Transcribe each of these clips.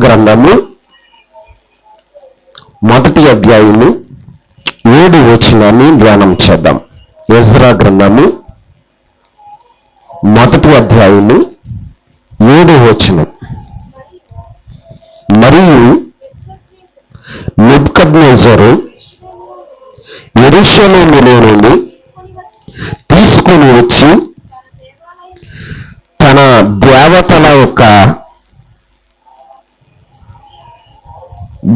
గ్రంథము 1వ అధ్యాయము 7వ వచనాన్ని ధ్యానం చేద్దాం. ఎజ్రా గ్రంథము 1వ అధ్యాయము 7వ వచనం. మరియు నెబుకద్నెజరు యెరూషలేములో నుండి తీసుకొని వచ్చి తన దేవతల యొక్క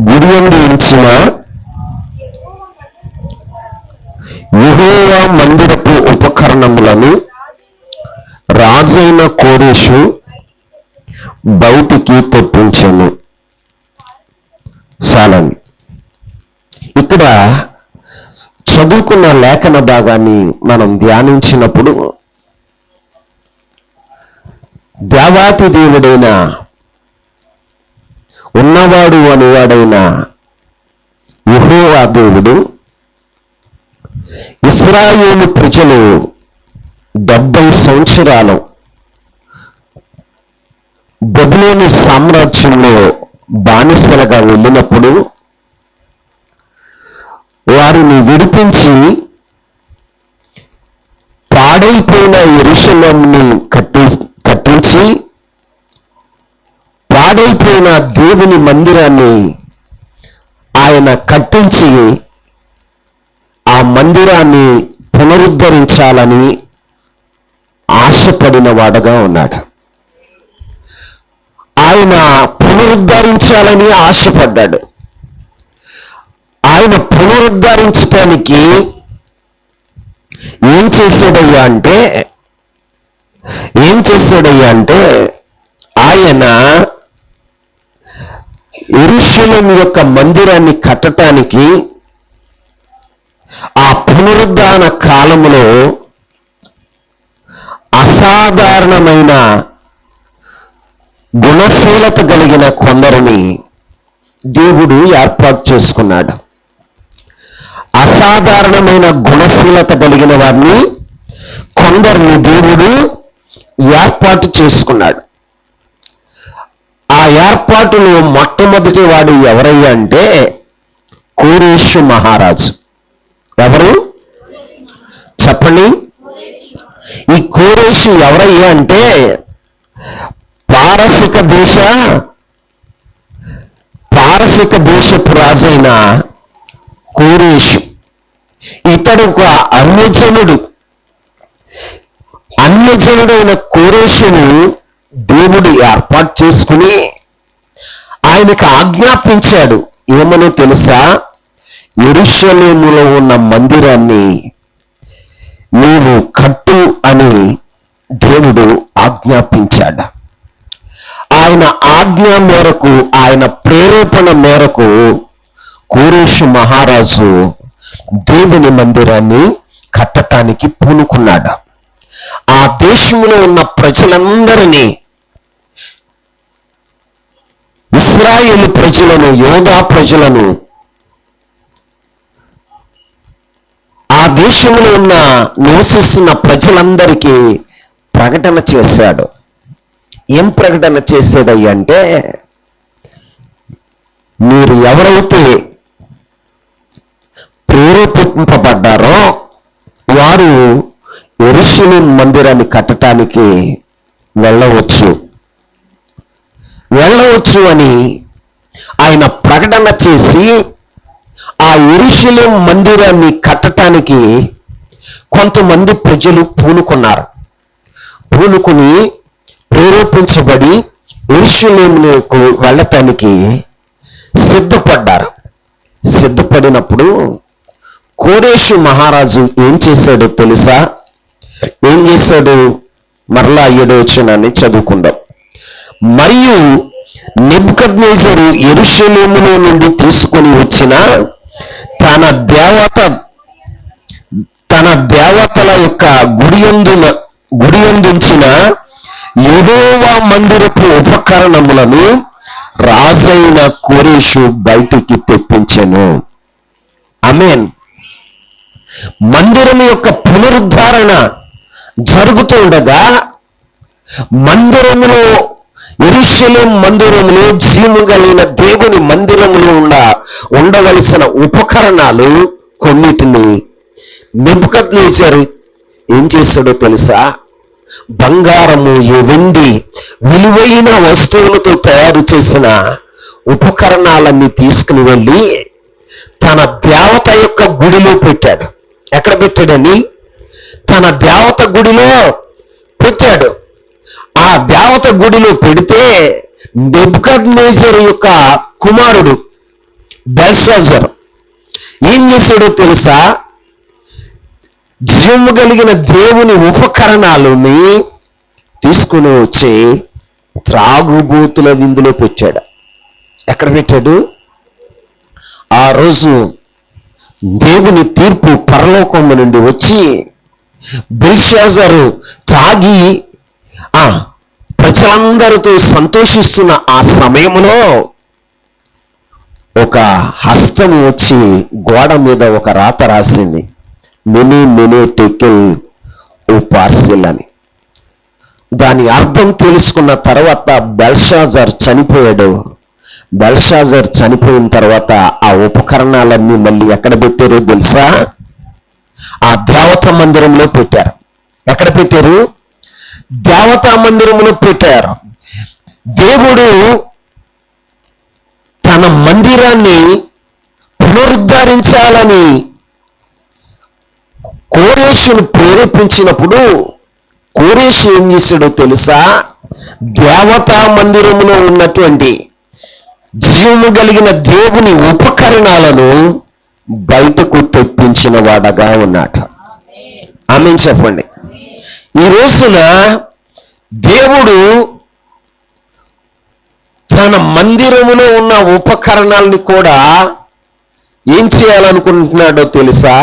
గుడి యందు ఉంచిన యెహోవా మందిరపు ఉపకరణములను రాజైన కోరెషు బయటికి తెప్పించెను. చాలండి. ఇక్కడ చదువుకున్న లేఖన భాగాన్ని మనం ధ్యానించినప్పుడు దేవాతి దేవుడైన ఉన్నవాడు అనువాడైన యెహోవా దేవుడు ఇశ్రాయేలు ప్రజలు 70 సంవత్సరాలు బబులోను సామ్రాజ్యంలో బానిసలుగా వెళ్ళినప్పుడు వారిని విడిపించి పాడైపోయిన యెరూషలేముని కట్టించి పాడైపోయిన దేవుని మందిరాన్ని ఆయన కట్టించి ఆ మందిరాన్ని పునరుద్ధరించాలని ఆశపడిన వాడుగా ఉన్నాడు. ఆయన పునరుద్ధరించాలని ఆశపడ్డాడు. ఆయన పునరుద్ధరించడానికి ఏం చేశాడయ్యా అంటే ఆయన యెరూషలేము యొక్క మందిరాన్ని కట్టడానికి ఆ పునరుద్ధాన కాలములో అసాధారణమైన గుణశీలత కలిగిన కొందరిని దేవుడు ఏర్పాటు చేసుకున్నాడు. అసాధారణమైన గుణశీలత కలిగిన వారిని కొందరిని దేవుడు ఏర్పాటు చేసుకున్నాడు. ఆ ఏర్పాటులో మొట్టమొదటి వాడు ఎవరయ్యా అంటే కోరెషు మహారాజు. ఎవరు చెప్పండి? ఈ కోరెషు ఎవరయ్యా అంటే పారసిక దేశపు రాజైన కోరెషు. ఇతడు ఒక అన్యజనుడైన కోరెషును దేవుడు ఏర్పాటు చేసుకుని ఆయనకు ఆజ్ఞాపించాడు. ఏమని తెలుసా? యెరూషలేములో ఉన్న మందిరాన్ని నీవు కట్టు అని దేవుడు ఆజ్ఞాపించాడు. ఆయన ఆజ్ఞ మేరకు, ఆయన ప్రేరేపణ మేరకు కోరెషు మహారాజు దేవుని మందిరాన్ని కట్టడానికి పూనుకున్నాడు. ఆ దేశంలో ఉన్న ప్రజలందరినీ, ఇశ్రాయేలు ప్రజలను, యోధా ప్రజలను, ఆ దేశంలో ఉన్న నివసిస్తున్న ప్రజలందరికీ ప్రకటన చేశాడు. ఏం ప్రకటన చేశాడయ్యంటే, మీరు ఎవరైతే ప్రేరేపింపబడ్డారో వారు యెరూషలేము మందిరాన్ని కట్టడానికి వెళ్ళవచ్చు అని ఆయన ప్రకటన చేసి ఆ యెరూషలేము మందిరాన్ని కట్టడానికి కొంతమంది ప్రజలు పూనుకుని ప్రేరేపించబడి యెరూషలేముకు వెళ్ళటానికి సిద్ధపడినప్పుడు కోరెషు మహారాజు ఏం చేశాడో తెలుసా? ఏం చేశాడు? మరలా 7వ వచనాన్ని చదువుకుందాం. మరియు నెబుకద్నెజరు యెరూషలేములో నుండి తీసుకొని వచ్చిన తన దేవతల యొక్క గుడియందుంచిన యెహోవా మందిరపు ఉపకరణములను రాజైన కోరెషు బయటికి తెప్పించెను. ఆమేన్. మందిరం యొక్క పునరుద్ధరణ జరుగుతూ ఉండగా మందిరములో యెరూషలేము మందిరములో, జీవము కలిగిన దేవుని మందిరములో ఉండవలసిన ఉపకరణాలు కొన్నిటిని నెబుకద్నెజరు ఏం చేశాడో తెలుసా? బంగారము, వెండి, విలువైన వస్తువులతో తయారు చేసిన ఉపకరణాలన్నీ తీసుకుని వెళ్ళి తన దేవత యొక్క గుడిలో పెట్టాడు. ఎక్కడ పెట్టాడని? తన దేవత గుడిలో పెట్టాడు. ఆ దేవత గుడిలో పెడితే నెబుకద్నెజరు యొక్క కుమారుడు బెల్షాజరు ఏం చేశాడో తెలుసా? జీవము కలిగిన దేవుని ఉపకరణాలని తీసుకుని వచ్చి త్రాగుబోతుల విందులో పెట్టాడు. ఎక్కడ పెట్టాడు? ఆ రోజు దేవుని తీర్పు పరలోకము నుండి వచ్చి బెల్షాజరు తాగి ప్రజలందరితో సంతోషిస్తున్న ఆ సమయంలో ఒక హస్తం వచ్చి గోడ మీద ఒక రాత రాసింది, మెనీ టెకెల్ ఓ పార్సిల్ అని. దాని అర్థం తెలుసుకున్న తర్వాత బెల్షాజర్ చనిపోయాడు. బెల్షాజర్ చనిపోయిన తర్వాత ఆ ఉపకరణాలన్నీ మళ్ళీ ఎక్కడ పెట్టారో తెలుసా? ఆ దేవతా మందిరంలో పెట్టారు. ఎక్కడ పెట్టారు? దేవతా మందిరంలో పెట్టారు. దేవుడు తన మందిరాన్ని పునరుద్ధరించాలని కోరేషును ప్రేరేపించినప్పుడు కోరేషు ఏం చేశాడో తెలుసా? దేవతా మందిరంలో ఉన్నటువంటి జీవము కలిగిన దేవుని ఉపకరణాలను బయటకు తెప్పించిన వాడగా ఉన్నాడు. ఆమేన్ చెప్పండి. ఈ రోజున దేవుడు తన మందిరములో ఉన్న ఉపకరణాలని కూడా ఏం చేయాలనుకుంటున్నాడో తెలుసా?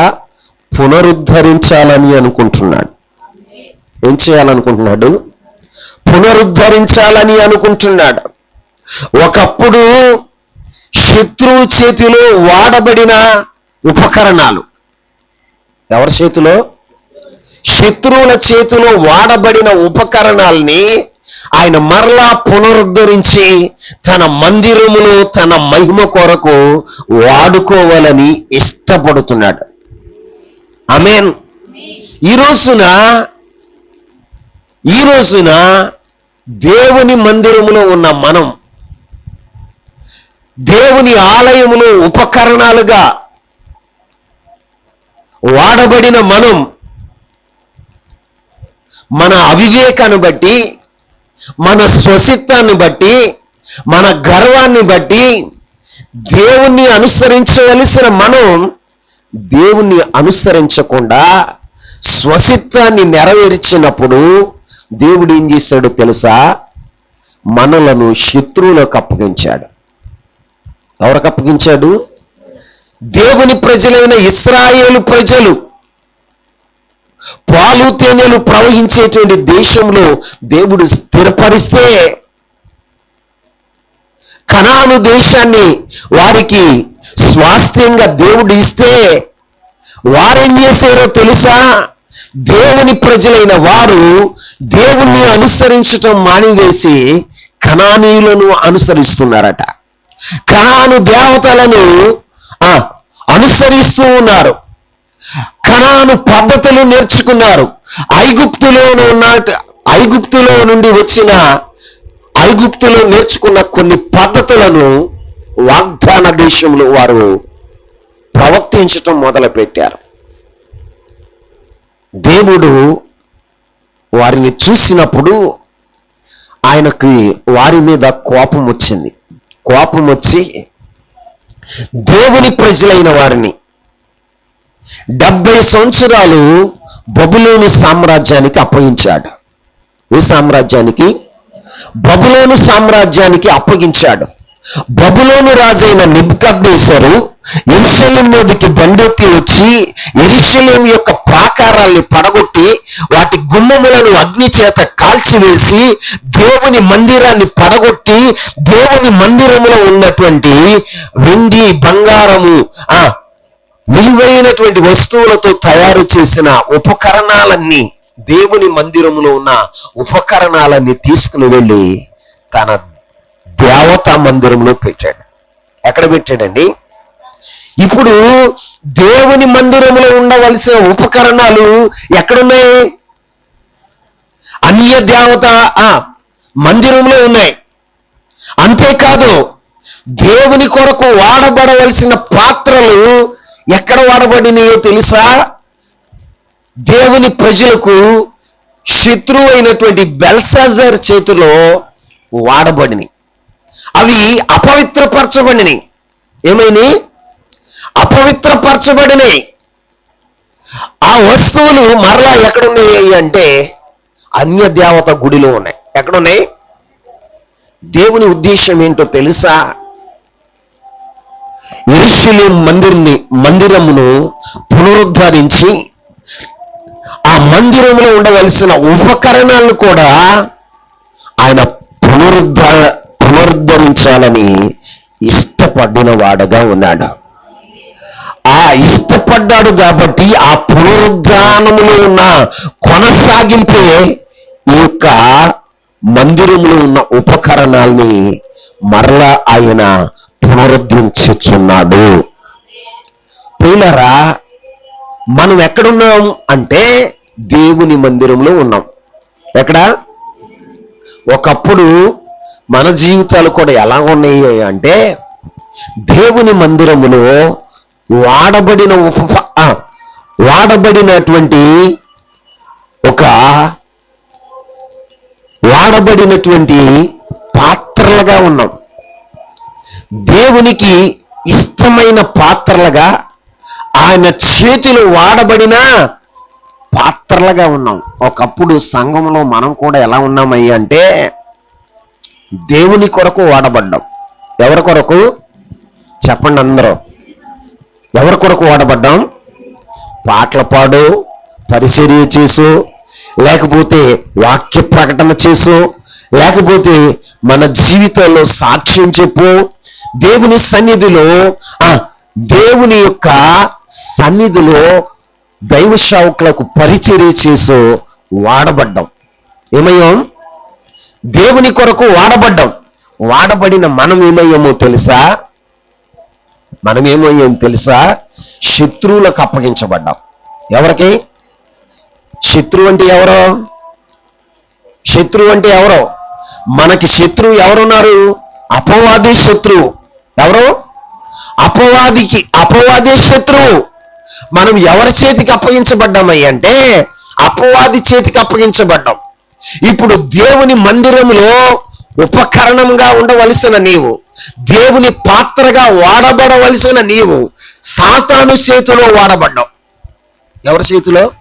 పునరుద్ధరించాలని అనుకుంటున్నాడు. ఏం చేయాలనుకుంటున్నాడు? పునరుద్ధరించాలని అనుకుంటున్నాడు. ఒకప్పుడు శత్రువు చేతిలో వాడబడిన ఉపకరణాలు, ఎవరి చేతిలో? శత్రువుల చేతిలో వాడబడిన ఉపకరణాలని ఆయన మరలా పునరుద్ధరించి తన మందిరములో తన మహిమ కొరకు వాడుకోవాలని ఇష్టపడుతున్నాడు. ఆమేన్. ఈ రోజున దేవుని మందిరములో ఉన్న మనం, దేవుని ఆలయములో ఉపకరణాలుగా వాడబడిన మనం మన అవివేకాన్ని బట్టి, మన స్వసిత్తాన్ని బట్టి, మన గర్వాన్ని బట్టి దేవుణ్ణి అనుసరించవలసిన మనం దేవుణ్ణి అనుసరించకుండా స్వసిత్తాన్ని నెరవేర్చినప్పుడు దేవుడు ఏం చేశాడో తెలుసా? మనలను శత్రువులకు అప్పగించాడు. ఎవరికి అప్పగించాడు? దేవుని ప్రజలైన ఇశ్రాయేలు ప్రజలు పాలు తేనెలు ప్రవహించేటువంటి దేశంలో దేవుడు స్థిరపరిస్తే, కనాను దేశాన్ని వారికి స్వాస్థ్యంగా దేవుడు ఇస్తే వారేం చేశారో తెలుసా? దేవుని ప్రజలైన వారు దేవుణ్ణి అనుసరించటం మానివేసి కనానీయులను అనుసరిస్తున్నారట. కనాను దేవతలను అనుసరిస్తూ ఉన్నారు. కనాను పద్ధతులు నేర్చుకున్నారు. ఐగుప్తులో నేర్చుకున్న కొన్ని పద్ధతులను వాగ్దాన దేశంలో వారు ప్రవర్తించటం మొదలుపెట్టారు. దేవుడు వారిని చూసినప్పుడు ఆయనకి వారి మీద కోపం వచ్చింది. కోపం వచ్చి దేవుని ప్రజలైన వారిని 70 సంవత్సరాలు బబులోను సామ్రాజ్యానికి అప్పగించాడు. ఏ సామ్రాజ్యానికి? బబులోను సామ్రాజ్యానికి అప్పగించాడు. బబులోను రాజైన నెబుకద్నెజరు యెరూషలేము మీదకి దండెత్తి వచ్చి యెరూషలేము యొక్క ప్రాకారాల్ని పడగొట్టి వాటి గుమ్మములను అగ్ని చేత కాల్చివేసి దేవుని మందిరాన్ని పడగొట్టి దేవుని మందిరములో ఉన్నటువంటి వెండి, బంగారము, విలువైనటువంటి వస్తువులతో తయారు చేసిన ఉపకరణాలన్నీ, దేవుని మందిరములో ఉన్న ఉపకరణాలన్నీ తీసుకుని వెళ్ళి తన దేవతా మందిరంలో పెట్టాడు. ఎక్కడ పెట్టాడండి? ఇప్పుడు దేవుని మందిరంలో ఉండవలసిన ఉపకరణాలు ఎక్కడున్నాయి? అన్య దేవత మందిరంలో ఉన్నాయి. అంతేకాదు దేవుని కొరకు వాడబడవలసిన పాత్రలు ఎక్కడ వాడబడినాయో తెలుసా? దేవుని ప్రజలకు శత్రువు అయినటువంటి బెల్షాజర్ చేతిలో వాడబడినాయి. అవి అపవిత్రపరచబడినాయి. ఏమైనా అపవిత్రపరచబడినాయి. ఆ వస్తువులు మరలా ఎక్కడున్నాయి అంటే అన్య దేవత గుడిలో ఉన్నాయి. ఎక్కడున్నాయి? దేవుని ఉద్దేశం ఏంటో తెలుసా? యెరూషలేం మందిరమును పునరుద్ధరించి ఆ మందిరంలో ఉండవలసిన ఉపకరణాలను కూడా ఆయన పునరుద్ధరించాలని ఇష్టపడిన వాడుగా ఉన్నాడు. ఆ ఇష్టపడ్డాడు కాబట్టి ఆ పునరుద్ధానములో ఉన్న కొనసాగింపే ఈ యొక్క మందిరంలో ఉన్న ఉపకరణాల్ని మరలా ఆయన పునరుద్ధరించుచున్నాడు. ప్రియులారా, మనం ఎక్కడున్నాం అంటే దేవుని మందిరంలో ఉన్నాం. ఎక్కడ? ఒకప్పుడు మన జీవితాలు కూడా ఎలా ఉన్నాయి అంటే దేవుని మందిరములో వాడబడినటువంటి పాత్రలుగా ఉన్నాం. దేవునికి ఇష్టమైన పాత్రలుగా, ఆయన చేతిలో వాడబడిన పాత్రలుగా ఉన్నాం. ఒకప్పుడు సంఘంలో మనం కూడా ఎలా ఉన్నామయ్యా అంటే దేవుని కొరకు వాడబడ్డాం. ఎవరి కొరకు చెప్పండి అందరూ? ఎవరి కొరకు వాడబడ్డాం? పాటలు పాడు, పరిచర్య చేసు, లేకపోతే వాక్య ప్రకటన చేసు, లేకపోతే మన జీవితంలో సాక్ష్యం చెప్పు, దేవుని సన్నిధిలో దేవుని యొక్క సన్నిధిలో దైవ సేవకులకు పరిచర్య చేసు వాడబడ్డాం. ఏమయ్యాం? దేవుని కొరకు వాడబడ్డాం. వాడబడిన మనం ఏమయ్యామో తెలుసా? శత్రువులకు అప్పగించబడ్డాం. ఎవరికి? శత్రువు అంటే ఎవరో? మనకి శత్రువు ఎవరున్నారు? అపవాది శత్రువు. ఎవరు? అపవాది శత్రువు. మనం ఎవరి చేతికి అప్పగించబడ్డామయ్య అంటే అపవాది చేతికి అప్పగించబడ్డాం. ఇప్పుడు దేవుని మందిరంలో ఉపకరణంగా ఉండవలసిన నీవు, దేవుని పాత్రగా వాడబడవలసిన నీవు సాతాను చేతిలో వాడబడ్డావు. ఎవరి చేతిలో?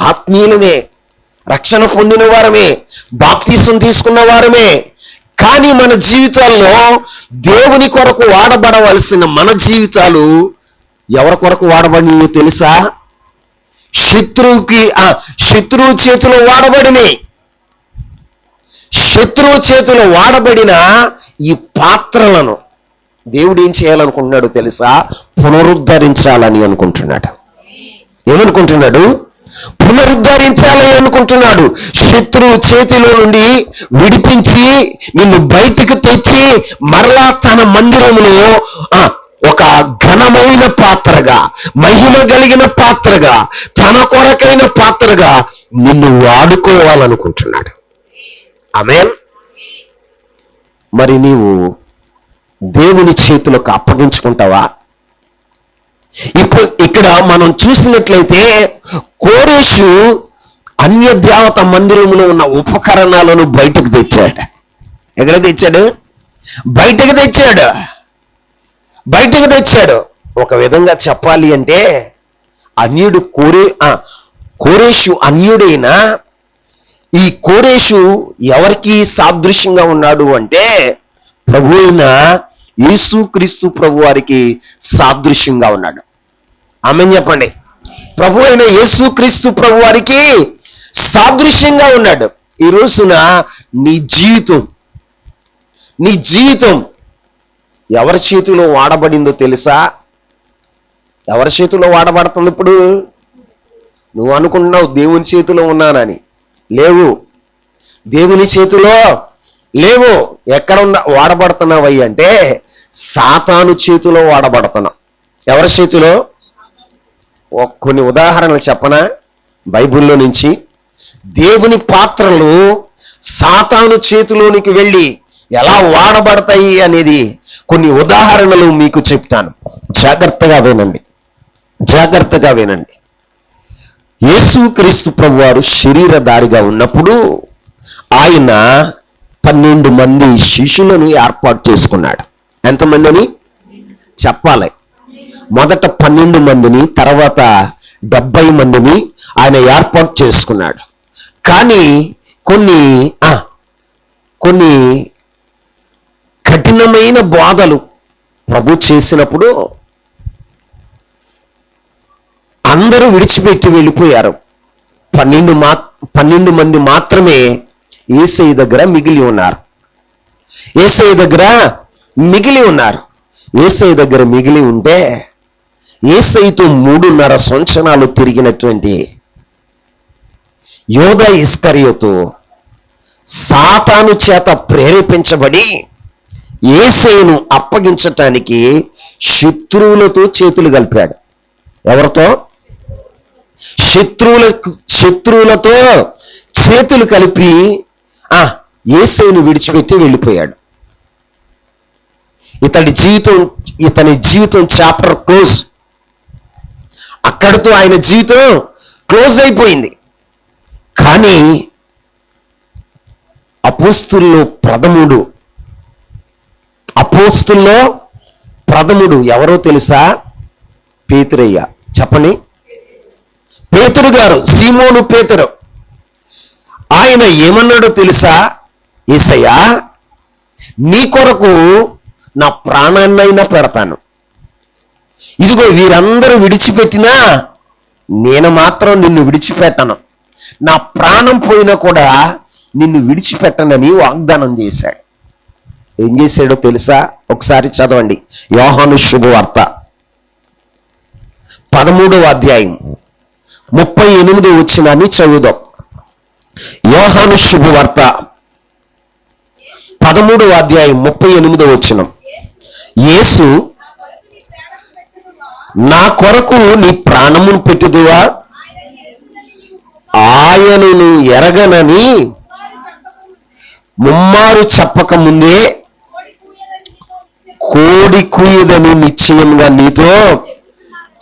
ఆత్మీయులమే, రక్షణ పొందిన వారమే, బాప్తీసం తీసుకున్న వారమే. కానీ మన జీవితాల్లో దేవుని కొరకు వాడబడవలసిన మన జీవితాలు ఎవరి కొరకు వాడబడినో తెలుసా? శత్రువు చేతిలో వాడబడినాయి. శత్రువు చేతిలో వాడబడిన ఈ పాత్రలను దేవుడు ఏం చేయాలనుకుంటున్నాడు తెలుసా? పునరుద్ధరించాలని అనుకుంటున్నాడు. ఏమనుకుంటున్నాడు? పునరుద్ధరించాలని అనుకుంటున్నాడు. శత్రువు చేతిలో నుండి విడిపించి నిన్ను బయటికి తెచ్చి మరలా తన మందిరంలో ఒక ఘనమైన పాత్రగా, మహిమ కలిగిన పాత్రగా, తన కొరకైన పాత్రగా నిన్ను వాడుకోవాలనుకుంటున్నాడు. ఆమేన్. మరి నీవు దేవుని చేతులకు అప్పగించుకుంటావా? ఇప్పుడు ఇక్కడ మనం చూసినట్లయితే కోరేషు అన్య దేవత మందిరంలో ఉన్న ఉపకరణాలను బయటకు తెచ్చాడు. ఎక్కడ తెచ్చాడు? బయటకు తెచ్చాడు. ఒక విధంగా చెప్పాలి అంటే కోరేషు అన్యుడైన ఈ కోరేషు ఎవరికి సాదృశ్యంగా ఉన్నాడు అంటే ప్రభు అయిన యేసుక్రీస్తు ప్రభు వారికి సాదృశ్యంగా ఉన్నాడు. ఆమేన్ చెప్పండి. ప్రభు అయిన యేసుక్రీస్తు ప్రభు వారికి సాదృశ్యంగా ఉన్నాడు. ఈ రోజున నీ జీవితం ఎవరి చేతిలో వాడబడిందో తెలుసా? ఎవరి చేతిలో వాడబడుతుంది? ఇప్పుడు నువ్వు అనుకుంటున్నావు దేవుని చేతిలో ఉన్నానని. లేవు. దేవుని చేతిలో లేవు. ఎక్కడ వాడబడుతున్నావయ్యి అంటే సాతాను చేతిలో వాడబడుతున్నావు. ఎవరి చేతిలో? కొన్ని ఉదాహరణలు చెప్పనా బైబిల్లో నుంచి. దేవుని పాత్రలు సాతాను చేతిలోనికి వెళ్ళి ఎలా వాడబడతాయి అనేది కొన్ని ఉదాహరణలు మీకు చెప్తాను. జాగ్రత్తగా వినండి, జాగ్రత్తగా వినండి. యేసుక్రీస్తు ప్రభువారు శరీరధారిగా ఉన్నప్పుడు ఆయన 12 మంది శిష్యులను ఏర్పాటు చేసుకున్నాడు. ఎంతమందిని చెప్పాలి? మొదట 12 మందిని, తర్వాత 70 మందిని ఆయన ఏర్పాటు చేసుకున్నాడు. కానీ కొన్ని కఠినమైన బోధలు ప్రభు చేసినప్పుడు అందరూ విడిచిపెట్టి వెళ్ళిపోయారు. 12 మంది మాత్రమే యేసయ్య దగ్గర మిగిలి ఉన్నారు. యేసయ్య దగ్గర మిగిలి ఉంటే యేసయ్యతో 3.5 సంవత్సరాలు తిరిగినటువంటి యోధా ఇస్కరియోతు సాతాను చేత ప్రేరేపించబడి యేసయ్యను అప్పగించటానికి శత్రువులతో చేతులు కలిపాడు. ఎవరితో? శత్రువులతో చేతులు కలిపి యేసయ్యను విడిచిపెట్టి వెళ్ళిపోయాడు. ఇతని జీవితం చాప్టర్ క్లోజ్. అక్కడితో ఆయన జీవితం క్లోజ్ అయిపోయింది. కానీ అపోస్తుల్లో ప్రథముడు ఎవరో తెలుసా? పేతురయ్య. చెప్పండి. పేతురు గారు, సీమోను పేతురు. ఆయన ఏమన్నాడో తెలుసా? యేసయ్యా, నీ కొరకు నా ప్రాణాన్నైనా పెడతాను. ఇదిగో వీరందరూ విడిచిపెట్టినా నేను మాత్రం నిన్ను విడిచిపెట్టను. నా ప్రాణం పోయినా కూడా నిన్ను విడిచిపెట్టనని వాగ్దానం చేశాడు. ఏం చేశాడో తెలుసా? ఒకసారి చదవండి. యోహాను శుభవార్త 13వ అధ్యాయం 38వ వచనాన్ని చదువుదాం. యోహాను శుభవార్త 13వ అధ్యాయం 38వ వచనం. యేసు, నా కొరకు నీ ప్రాణమును పెట్టుదువా? ఆయనను ఎరగనని ముమ్మారు చెప్పక ముందే కోడి కూయదని నిశ్చయంగా నీతో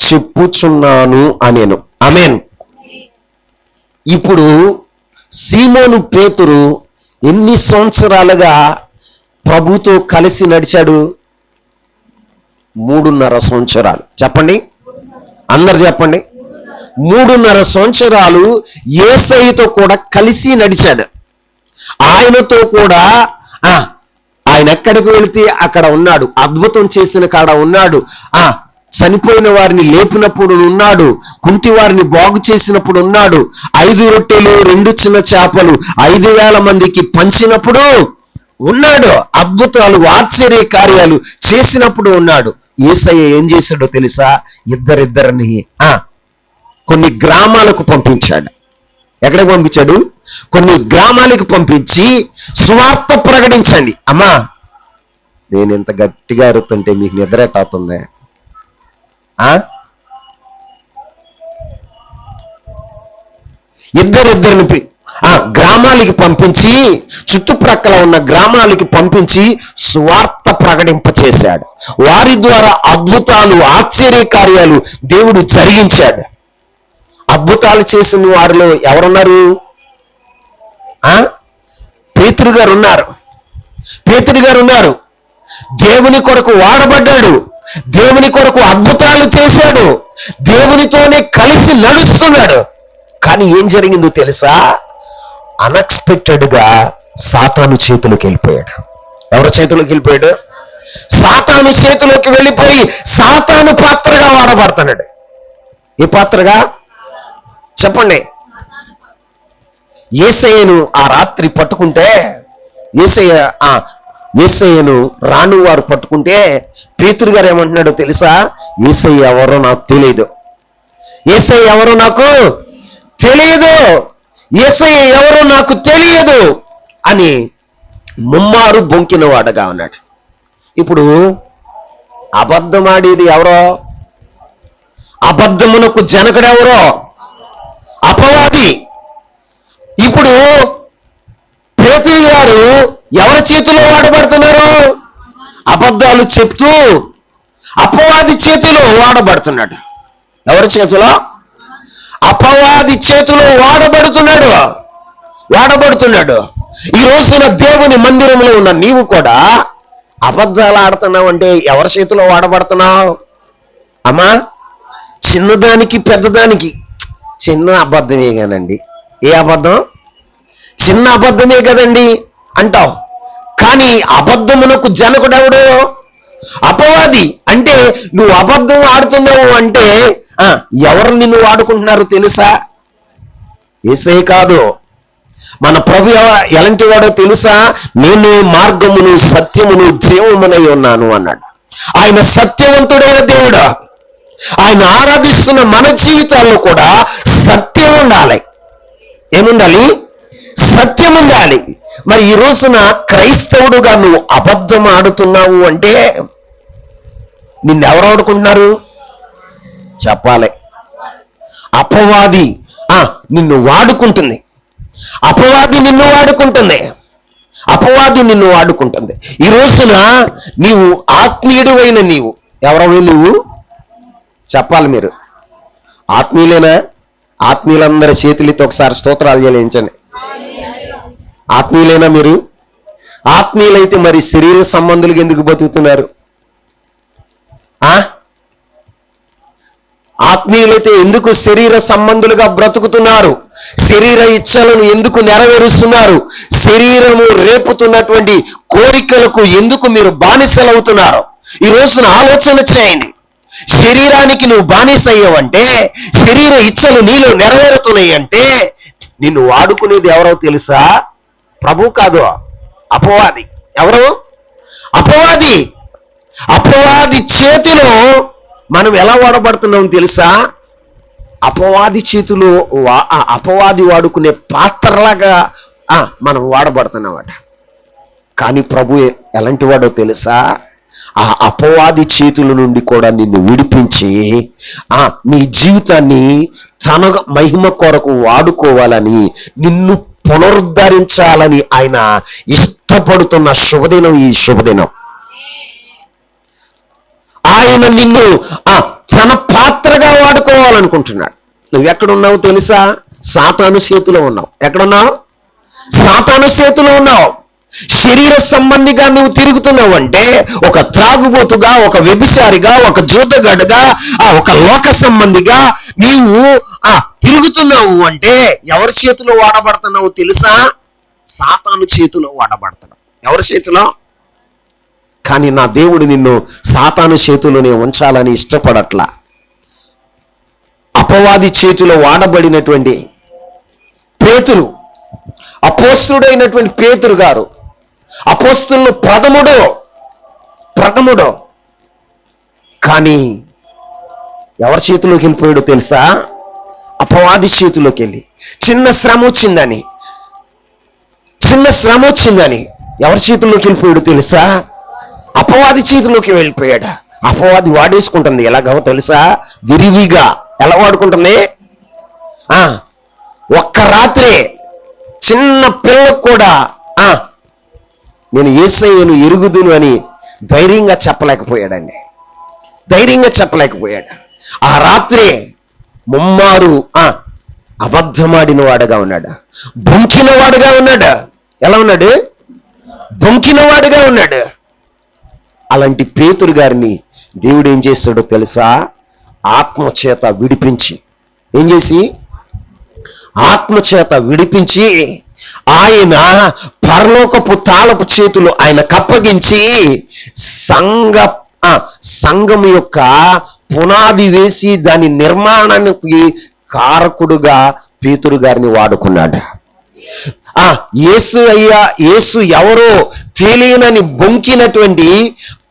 చెప్పుచున్నాను అనేను. ఆమేన్. ఇప్పుడు సీమోను పేతురు ఎన్ని సంవత్సరాలుగా ప్రభుతో కలిసి నడిచాడు? 3.5 సంవత్సరాలు. చెప్పండి, అందరు చెప్పండి. 3.5 సంవత్సరాలు యేసయ్యతో కూడా కలిసి నడిచాడు. ఆయనతో కూడా ఆయన ఎక్కడికి వెళితే అక్కడ ఉన్నాడు. అద్భుతం చేసిన కాడ ఉన్నాడు. చనిపోయిన వారిని లేపినప్పుడు ఉన్నాడు. కుంటి వారిని బాగు చేసినప్పుడు ఉన్నాడు. 5 రొట్టెలు 2 చిన్న చేపలు 5,000 మందికి పంచినప్పుడు ఉన్నాడు. అద్భుతాలు ఆశ్చర్య కార్యాలు చేసినప్పుడు ఉన్నాడు. యేసయ్య ఏం చేశాడో తెలుసా? ఇద్దరిని కొన్ని గ్రామాలకు పంపించాడు. ఎక్కడికి పంపించాడు? కొన్ని గ్రామాలకు పంపించి సువార్త ప్రకటించండి. అమ్మా, నేను ఇంత గట్టిగా అరుతుంటే మీకు నిద్ర ఎట్టవుతుంది? ఇద్దరిని గ్రామాలకి పంపించి, చుట్టుప్రక్కల ఉన్న గ్రామాలకి పంపించి సువార్త ప్రకటింపచేశాడు. వారి ద్వారా అద్భుతాలు ఆశ్చర్య కార్యాలు దేవుడు జరిగించాడు. అద్భుతాలు చేసిన వారిలో ఎవరున్నారు? పేతురు గారు ఉన్నారు. దేవుని కొరకు వాడబడ్డాడు. దేవుని కొరకు అద్భుతాలు చేశాడు. దేవునితోనే కలిసి నడుస్తున్నాడు. కానీ ఏం జరిగిందో తెలుసా? అన్ఎక్స్పెక్టెడ్ గా సాతాను చేతిలోకి వెళ్ళిపోయాడు. ఎవరి చేతిలోకి వెళ్ళిపోయాడు? సాతాను చేతిలోకి వెళ్ళిపోయి సాతాను పాత్రగా వాడబడుతున్నాడు. ఏ పాత్రగా? చెప్పండి. యేసయ్యను ఆ రాత్రి పట్టుకుంటే, యేసయ్యను రాను వారు పట్టుకుంటే పేతురు గారు ఏమంటున్నాడో తెలుసా? యేసయ్య ఎవరో నాకు తెలియదు. యేసయ్య ఎవరో నాకు తెలియదు. అని ముమ్మారు బొంకినవాడుగా ఉన్నాడు. ఇప్పుడు అబద్ధమాడేది ఎవరో? అబద్ధమునకు జనకుడెవరో? అపవాది. ఇప్పుడు పేతురు గారు ఎవరి చేతిలో వాడబడుతున్నారు? అబద్ధాలు చెప్తూ అపవాది చేతిలో వాడబడుతున్నాడు. ఎవరి చేతిలో? అపవాది చేతిలో వాడబడుతున్నాడు. ఈ రోజున దేవుని మందిరంలో ఉన్న నీవు కూడా అబద్ధాలు ఆడుతున్నావు అంటే ఎవరి చేతిలో వాడబడుతున్నావు? అమ్మా, చిన్నదానికి పెద్దదానికి చిన్న అబద్ధమే కానండి. ఏ అబద్ధం? చిన్న అబద్ధమే కదండి అంటావు. కానీ అబద్ధమునకు జనకుడెవడు? అపవాది. అంటే నువ్వు అబద్ధం ఆడుతున్నావు అంటే ఎవరు నిన్ను వాడుకుంటున్నారు తెలుసా? యేసే కాదు, మన ప్రభు ఎలాంటి వాడో తెలుసా? నేను మార్గమును సత్యమును జీవమునై ఉన్నాను అన్నాడు. ఆయన సత్యవంతుడైన దేవుడు. ఆయన ఆరాధిస్తున్న మన జీవితాల్లో కూడా సత్యం ఉండాలి. ఏముండాలి? సత్యం ఉండాలి. మరి ఈ రోజున క్రైస్తవుడుగా నువ్వు అబద్ధం ఆడుతున్నావు అంటే నిన్నెవరు ఆడుకుంటున్నారు? చెప్పాలి. అపవాది నిన్ను వాడుకుంటుంది. అపవాది నిన్ను వాడుకుంటుంది. ఈ రోజున నీవు ఆత్మీయుడువైన నీవు ఎవరవి? నువ్వు చెప్పాలి. మీరు ఆత్మీయులేనా? ఆత్మీయులందరి చేతులతో ఒకసారి స్తోత్రాలు చెల్లించండి. ఆత్మీయులేనా మీరు? ఆత్మీయులైతే మరి శరీర సంబంధులుగా ఎందుకు బతుకుతున్నారు? ఆత్మీయులైతే ఎందుకు శరీర సంబంధులుగా బ్రతుకుతున్నారు? శరీర ఇచ్చలను ఎందుకు నెరవేరుస్తున్నారు? శరీరము రేపుతున్నటువంటి కోరికలకు ఎందుకు మీరు బానిసలవుతున్నారు? ఈ రోజున ఆలోచన చేయండి. శరీరానికి నువ్వు బానిస అయ్యావంటే, శరీర ఇచ్చలు నీలో నెరవేరుతున్నాయి అంటే నిన్ను వాడుకునేది ఎవరో తెలుసా? ప్రభు కాదు, అపవాది. ఎవరు? అపవాది. అపవాది చేతిలో మనం ఎలా వాడబడుతున్నాం తెలుసా? అపవాది చేతిలో అపవాది వాడుకునే పాత్రలాగా మనం వాడబడుతున్నామట. కానీ ప్రభు ఎలాంటి వాడో తెలుసా? ఆ అపవాది చేతుల నుండి కూడా నిన్ను విడిపించి నీ జీవితాన్ని తన మహిమ కొరకు వాడుకోవాలని, నిన్ను పునరుద్ధరించాలని ఆయన ఇష్టపడుతున్న శుభదినం ఈ శుభదినం. ఆయన నిన్ను తన పాత్రగా వాడుకోవాలనుకుంటున్నాడు. నువ్వు ఎక్కడున్నావు తెలుసా? సాతాను చేతిలో ఉన్నావు. ఎక్కడున్నావు? సాతాను చేతిలో ఉన్నావు. శరీర సంబంధిగా నువ్వు తిరుగుతున్నావు అంటే, ఒక త్రాగుబోతుగా, ఒక వ్యభిచారిగా, ఒక జూదగాడుగా, ఒక లోక సంబంధిగా నీవు తిరుగుతున్నావు అంటే ఎవరి చేతిలో వాడబడుతున్నావు తెలుసా? సాతాను చేతిలో వాడబడుతున్నావు. ఎవరి చేతిలో? కానీ నా దేవుడు నిన్ను సాతాను చేతిలోనే ఉంచాలని ఇష్టపడట్లా. అపవాది చేతిలో వాడబడినటువంటి పేతురు, అపోస్తుడైనటువంటి పేతురు గారు, అపోస్తుల్లో ప్రథముడో, కానీ ఎవరి చేతిలోకి వెళ్ళిపోయాడో తెలుసా? అపవాది చేతిలోకి వెళ్ళి చిన్న శ్రమ వచ్చిందని ఎవరి చేతిలోకి వెళ్ళిపోయాడో తెలుసా? అపవాది చేతిలోకి వెళ్ళిపోయాడు. అపవాది వాడేసుకుంటుంది. ఎలాగో తెలుసా? విరివిగా. ఎలా వాడుకుంటుంది? ఒక్క రాత్రే చిన్న పిల్లకు కూడా నేను యేసయ్యను ఎరుగుదును అని ధైర్యంగా చెప్పలేకపోయాడండి. ఆ రాత్రే ముమ్మారు అబద్ధమాడిన వాడుగా ఉన్నాడు, బొంకిన వాడుగా ఉన్నాడు. ఎలా ఉన్నాడు? బొంకిన వాడుగా ఉన్నాడు. అలాంటి పేతురు గారిని దేవుడు ఏం చేస్తాడో తెలుసా? ఆత్మచేత విడిపించి, ఏం చేసి? ఆత్మచేత విడిపించి ఆయన పరలోకపు తాళపు చేతులు ఆయన కప్పగించి సంఘం యొక్క పునాది వేసి దాని నిర్మాణానికి కారకుడుగా పేతురు గారిని వాడుకున్నాడు. యేసు ఎవరో తెలియనని బొంకినటువంటి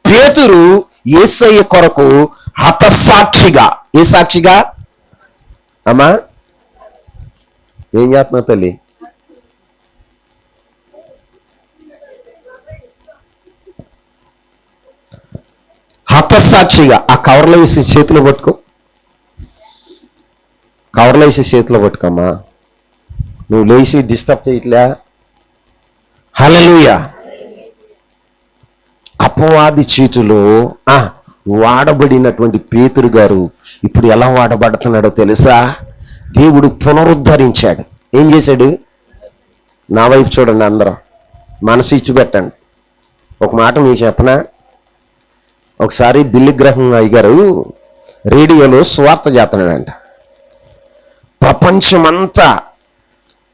పేతురు యేసయ్య కొరకు హతసాక్షిగా. ఏ సాక్షిగా? అమ్మా ఏం చేస్తున్నా తల్లి? హతసాక్షిగా ఆ కవర్లో వేసి చేతిలో పట్టుకో, కవర్లో వేసి చేతిలో పట్టుకోమ్మా. నువ్వు లేచి డిస్టర్బ్ చేయట్లే. హల్లెలూయా. అపవాది చేతిలో వాడబడినటువంటి పేతురు గారు ఇప్పుడు ఎలా వాడబడుతున్నాడో తెలుసా? దేవుడు పునరుద్ధరించాడు. ఏం చేశాడు? నా వైపు చూడండి, అందరం మనసు ఇచ్చి పెట్టండి. ఒక మాట మీకు చెప్పనా? ఒకసారి బిల్లి గ్రహం అయ్యగారు రేడియోలో సువార్త చేస్తున్నాడంట.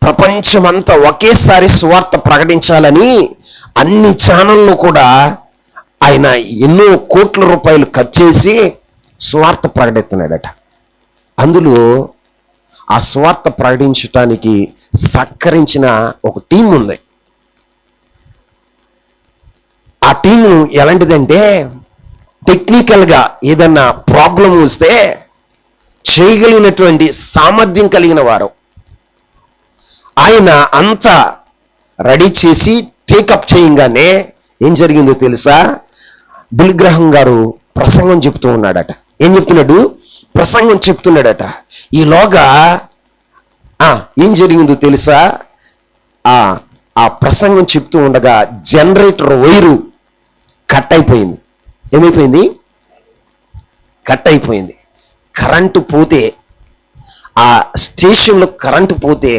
ప్రపంచమంతా ఒకేసారి సువార్త ప్రకటించాలని అన్ని ఛానళ్ళు కూడా ఆయన ఎన్నో కోట్ల రూపాయలు ఖర్చు చేసి సువార్త ప్రకటిస్తున్నాడట. అందులో ఆ సువార్త ప్రకటించడానికి సహకరించిన ఒక టీం ఉంది. ఆ టీము ఎలాంటిదంటే, టెక్నికల్గా ఏదన్నా ప్రాబ్లం వస్తే చేయగలిగినటువంటి సామర్థ్యం కలిగిన వారు. ఆయన అంతా రెడీ చేసి టేకప్ చేయగానే ఏం జరిగిందో తెలుసా? బిల్ గ్రహం గారు ప్రసంగం చెప్తూ ఉన్నాడట. ఏం చెప్తున్నాడు? ప్రసంగం చెప్తున్నాడట. ఈలోగా ఏం జరిగిందో తెలుసా? ఆ ప్రసంగం చెప్తూ ఉండగా జనరేటర్ వైరు కట్ అయిపోయింది. ఏమైపోయింది? కట్ అయిపోయింది. కరెంటు పోతే, ఆ స్టేషన్లో కరెంటు పోతే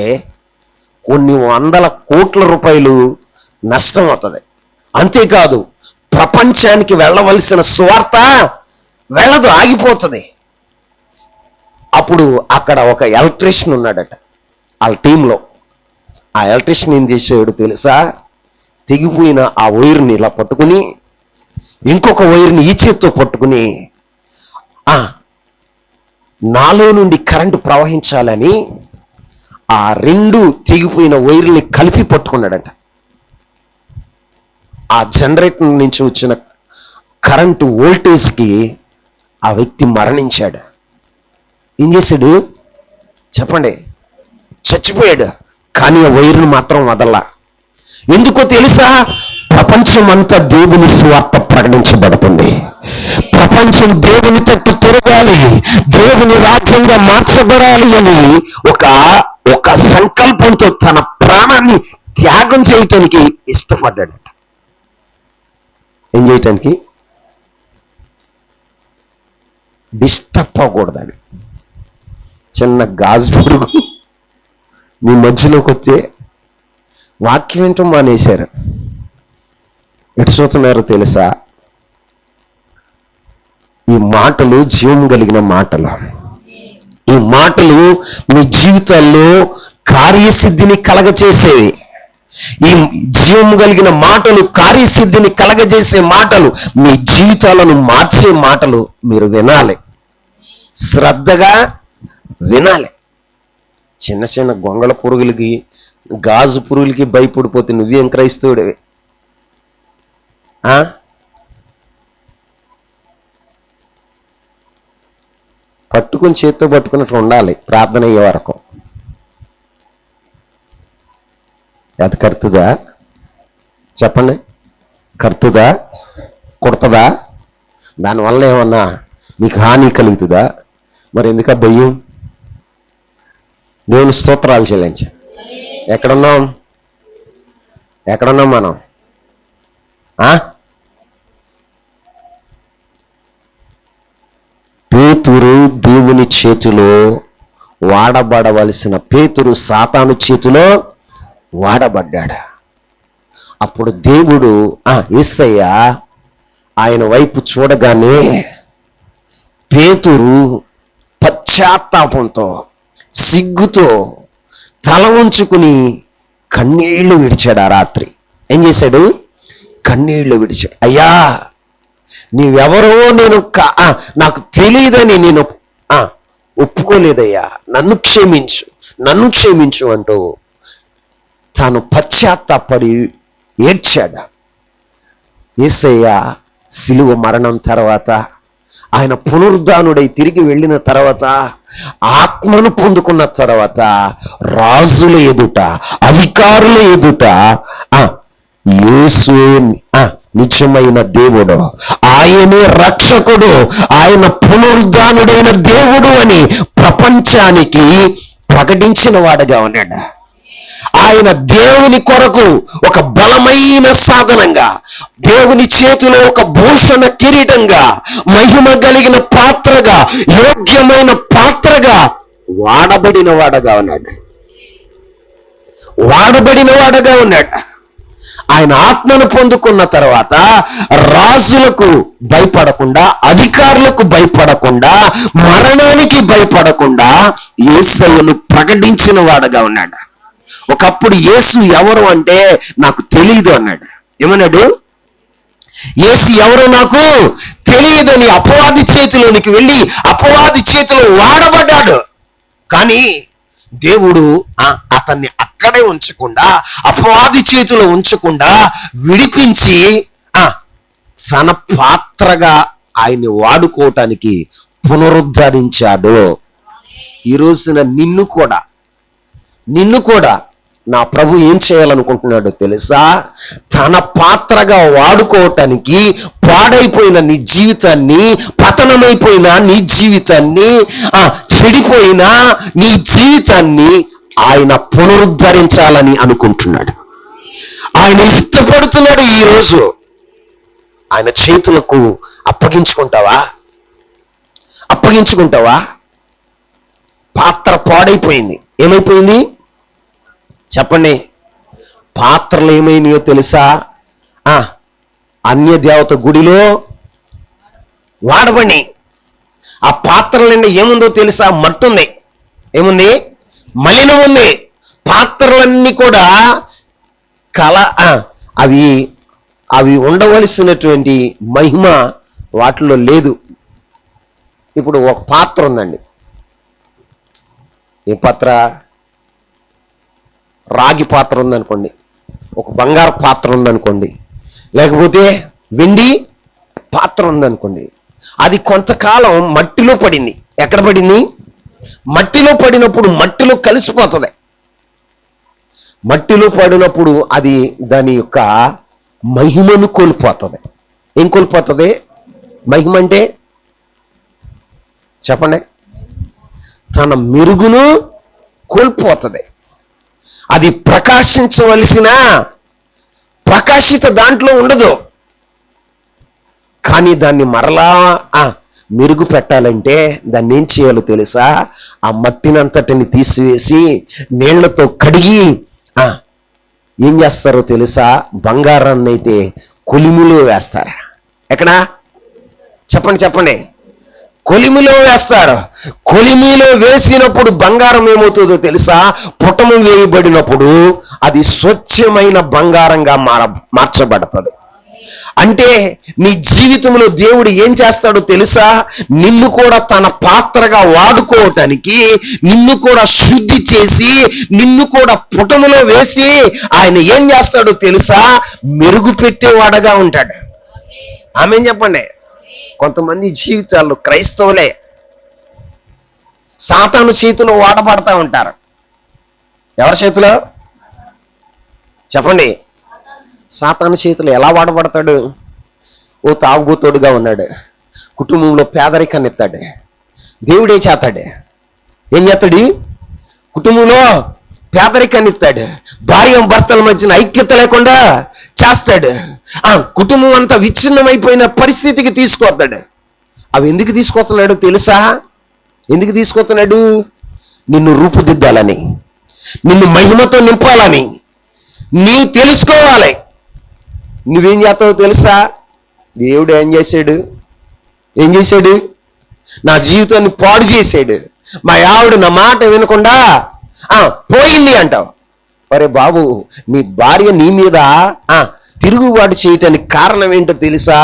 కొన్ని వందల కోట్ల రూపాయలు నష్టం అవుతుంది. అంతేకాదు, ప్రపంచానికి వెళ్ళవలసిన సువార్త వెళ్ళదు, ఆగిపోతుంది. అప్పుడు అక్కడ ఒక ఎలక్ట్రీషియన్ ఉన్నాడట వాళ్ళ టీంలో. ఆ ఎలక్ట్రీషియన్ ఏం చేసాడు తెలుసా? తెగిపోయిన ఆ వైర్ని ఇలా పట్టుకుని, ఇంకొక వైర్ని ఈ చేత్తో పట్టుకుని, నాలో నుండి కరెంటు ప్రవహించాలని ఆ రెండు తెగిపోయిన వైర్ని కలిపి పట్టుకున్నాడట. ఆ జనరేటర్ నుంచి వచ్చిన కరెంటు వోల్టేజ్కి ఆ వ్యక్తి మరణించాడు. ఏం చేశాడు చెప్పండి? చచ్చిపోయాడు. కానీ ఆ వైర్ను మాత్రం వదల్లా. ఎందుకో తెలుసా? ప్రపంచమంతా దేవుని సువార్త ప్రకటించబడుతుంది. ప్రపంచం దేవుని తట్టు తిరగాలి, దేవుని రాజ్యంగా మార్చబడాలి అని ఒక సంకల్పంతో తన ప్రాణాన్ని త్యాగం చేయటానికి ఇష్టపడ్డాడట. ఏం చేయటానికి? డిస్టర్బ్ అవ్వకూడదని. చిన్న గాజు పురుగు మీ మధ్యలోకి వచ్చే వాక్యం ఏంటో మానేశారు. ఎటు చూస్తున్నారో తెలుసా? ఈ మాటలు జీవం కలిగిన మాటలు. ఈ మాటలు మీ జీవితాల్లో కార్యసిద్ధిని కలగచేసేవి. ఈ జీవం కలిగిన మాటలు, కార్యసిద్ధిని కలగజేసే మాటలు, మీ జీవితాలను మార్చే మాటలు మీరు వినాలి, శ్రద్ధగా వినాలి. చిన్న చిన్న గొంగళ పురుగులకి, గాజు పురుగులకి భయపడిపోతే నువ్వేం క్రైస్తవుడివి? పట్టుకుని చేత్తో పట్టుకున్నట్టు ఉండాలి ప్రార్థన అయ్యే వరకు. అది కరుతుందా? చెప్పండి. కరుతుందా? కుడుతుందా? దానివల్ల ఏమన్నా నీకు హాని కలుగుతుందా? మరి ఎందుక భయం? దేవుని స్తోత్రాలు చెల్లించ. ఎక్కడున్నాం మనం? పేతురు దేవుని చేతిలో వాడబడవలసిన పేతురు సాతాను చేతిలో వాడబడ్డాడు. అప్పుడు దేవుడు యేసయ్య ఆయన వైపు చూడగానే పేతురు పశ్చాత్తాపంతో, సిగ్గుతో తల ఉంచుకుని కన్నీళ్లు విడిచాడు. ఆ రాత్రి ఏం చేశాడు? కన్నీళ్లు విడిచాడు. అయ్యా, నీవెవరో నాకు తెలియదని నేను ఒప్పుకోలేదయ్యా, నన్ను క్షమించు అంటూ తాను పశ్చాత్తాపడి ఏడ్చాడు. యేసయ్య సిలువ మరణం తర్వాత, ఆయన పునరుద్ధానుడై తిరిగి వెళ్ళిన తర్వాత, ఆత్మను పొందుకున్న తర్వాత, రాజుల ఎదుట, అధికారుల ఎదుట యేసు నిజమైన దేవుడు, ఆయనే రక్షకుడు, ఆయన పునరుద్ధానుడైన దేవుడు అని ప్రపంచానికి ప్రకటించిన వాడుగా ఉన్నాడు. ఆయన దేవుని కొరకు ఒక బలమైన సాధనంగా, దేవుని చేతిలో ఒక భూషణ కిరీటంగా, మహిమ కలిగిన పాత్రగా, యోగ్యమైన పాత్రగా వాడబడిన వాడుగా ఉన్నాడు. ఆయన ఆత్మను పొందుకున్న తర్వాత రాజులకు భయపడకుండా, అధికారులకు భయపడకుండా, మరణానికి భయపడకుండా యేసయ్యను ప్రకటించిన వాడుగా ఉన్నాడు. ఒకప్పుడు యేసు ఎవరు అంటే నాకు తెలియదు అన్నాడు. ఏమన్నాడు? యేసు ఎవరో నాకు తెలియదని అపవాది చేతిలోనికి వెళ్ళి అపవాది చేతిలో వాడబడ్డాడు. కానీ దేవుడు అతన్ని అక్కడే ఉంచకుండా, అపవాది చేతిలో ఉంచకుండా విడిపించి తన పాత్రగా ఆయన్ని వాడుకోవటానికి పునరుద్ధరించాడు. ఈ రోజున నిన్ను కూడా నా ప్రభు ఏం చేయాలనుకుంటున్నాడో తెలుసా? తన పాత్రగా వాడుకోవటానికి పాడైపోయిన నీ జీవితాన్ని, పతనమైపోయిన నీ జీవితాన్ని, చెడిపోయిన నీ జీవితాన్ని ఆయన పునరుద్ధరించాలని అనుకుంటున్నాడు. ఆయన ఇష్టపడుతున్నాడు. ఈరోజు ఆయన చేతులకు అప్పగించుకుంటావా? పాత్ర పాడైపోయింది. ఏమైపోయింది చెప్పండి? పాత్రలు ఏమైనాయో తెలుసా? అన్య దేవత గుడిలో వాడబడి, ఆ పాత్రల నిండా ఏముందో తెలుసా? మట్టి ఉంది. ఏముంది? మలినం ఉంది. పాత్రలన్నీ కూడా అవి ఉండవలసినటువంటి మహిమ వాటిలో లేదు. ఇప్పుడు ఒక పాత్ర ఉందండి. ఏ పాత్ర? రాగి పాత్ర ఉందనుకోండి, ఒక బంగారు పాత్ర ఉందనుకోండి, లేకపోతే వెండి పాత్ర ఉందనుకోండి. అది కొంతకాలం మట్టిలో పడింది. ఎక్కడ పడింది? మట్టిలో పడినప్పుడు మట్టిలో కలిసిపోతుంది. మట్టిలో పడినప్పుడు అది దాని యొక్క మహిమను కోల్పోతుంది. ఏం కోల్పోతుంది? మహిమ అంటే చెప్పండి. తన మెరుగును కోల్పోతుంది. అది ప్రకాశించవలసిన ప్రకాశిత దాంట్లో ఉండదు. కానీ దాన్ని మరలా మెరుగు పెట్టాలంటే దాన్ని ఏం చేయాలో తెలుసా? ఆ మట్టినంతటిని తీసివేసి నీళ్లతో కడిగి ఏం చేస్తారో తెలుసా? బంగారాన్ని అయితే కొలిమిలో వేస్తారు. ఎక్కడ? చెప్పండి. కొలిమిలో వేస్తారు. కొలిమిలో వేసినప్పుడు బంగారం ఏమవుతుందో తెలుసా? పుటము వేయబడినప్పుడు అది స్వచ్ఛమైన బంగారంగా మార్చబడుతుంది. అంటే నీ జీవితంలో దేవుడు ఏం చేస్తాడో తెలుసా? నిన్ను కూడా తన పాత్రగా వాడుకోవటానికి, నిన్ను కూడా శుద్ధి చేసి, నిన్ను కూడా పుటములో వేసి ఆయన ఏం చేస్తాడో తెలుసా? మెరుగు పెట్టేవాడగా ఉంటాడు. ఆమేన్ చెప్పండి. కొంతమంది జీవితాల్లో క్రైస్తవులే సాతాను చేతిలో వాడబడతా ఉంటారు. ఎవరి చేతిలో? చెప్పండి. సాతాను చేతిలో ఎలా వాడబడతాడు? ఓ తాగుబోతుడుగా ఉన్నాడు, కుటుంబంలో పేదరికాన్ని ఎత్తాడు. దేవుడే చేస్తాడు. ఏం చేస్తాడు? కుటుంబంలో పేదరికాన్ని ఇస్తాడు. భార్య భర్తల మధ్యన ఐక్యత లేకుండా చేస్తాడు. కుటుంబం అంతా విచ్ఛిన్నమైపోయిన పరిస్థితికి తీసుకొస్తాడు. అవి ఎందుకు తీసుకొస్తున్నాడు తెలుసా? ఎందుకు తీసుకొస్తున్నాడు? నిన్ను రూపుదిద్దాలని, నిన్ను మహిమతో నింపాలని నీవు తెలుసుకోవాలి. నువ్వేం చేస్తావో తెలుసా? దేవుడు ఏం చేశాడు? నా జీవితాన్ని పాడు చేశాడు. మా ఆవిడ నా మాట వినకుండా పోయింది అంటావు. అరే బాబు, నీ భార్య నీ మీద తిరుగుబాటు చేయటానికి కారణం ఏంటో తెలుసా?